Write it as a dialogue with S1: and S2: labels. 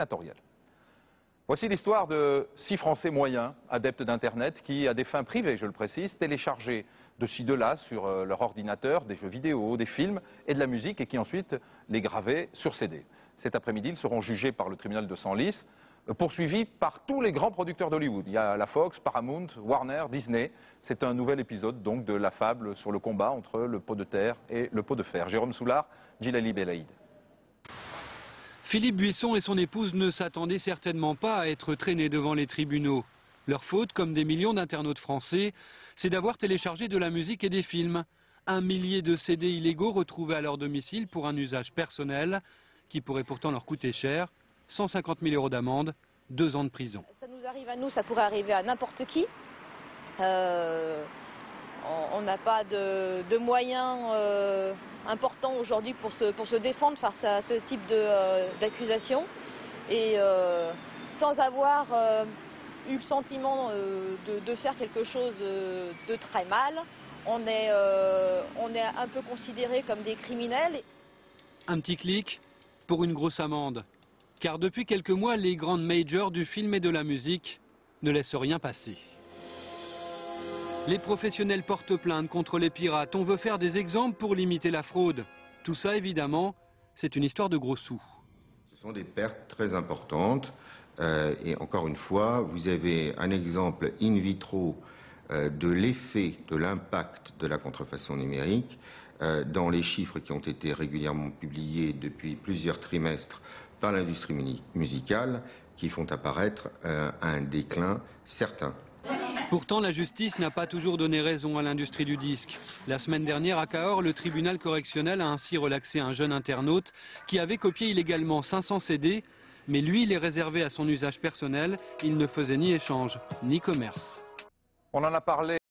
S1: sénatoriale. Voici l'histoire de 6 Français moyens, adeptes d'Internet, qui, à des fins privées, je le précise, téléchargeaient de ci, de là, sur leur ordinateur, des jeux vidéo, des films et de la musique, et qui ensuite les gravaient sur CD. Cet après-midi, ils seront jugés par le tribunal de Senlis, poursuivis par tous les grands producteurs d'Hollywood. Il y a la Fox, Paramount, Warner, Disney. C'est un nouvel épisode donc de la fable sur le combat entre le pot de terre et le pot de fer. Jérôme Soulard, Djilali Belaïd.
S2: Philippe Buisson et son épouse ne s'attendaient certainement pas à être traînés devant les tribunaux. Leur faute, comme des millions d'internautes français, c'est d'avoir téléchargé de la musique et des films. 1 millier de CD illégaux retrouvés à leur domicile pour un usage personnel qui pourrait pourtant leur coûter cher. 150 000 € d'amende, 2 ans de prison.
S3: Ça nous arrive à nous, ça pourrait arriver à n'importe qui. On n'a pas de moyens importants aujourd'hui pour se défendre face à ce type d'accusation. Et sans avoir eu le sentiment de faire quelque chose de très mal, on est un peu considérés comme des criminels.
S2: Un petit clic pour une grosse amende. Car depuis quelques mois, les grandes majors du film et de la musique ne laissent rien passer. Les professionnels portent plainte contre les pirates. On veut faire des exemples pour limiter la fraude. Tout ça, évidemment, c'est une histoire de gros sous.
S4: Ce sont des pertes très importantes. Et encore une fois, vous avez un exemple in vitro de l'effet, de l'impact de la contrefaçon numérique dans les chiffres qui ont été régulièrement publiés depuis plusieurs trimestres par l'industrie musicale, qui font apparaître un déclin certain.
S2: Pourtant, la justice n'a pas toujours donné raison à l'industrie du disque. La semaine dernière, à Cahors, le tribunal correctionnel a ainsi relaxé un jeune internaute qui avait copié illégalement 500 CD, mais lui les réservait à son usage personnel. Il ne faisait ni échange, ni commerce.
S1: On en a parlé.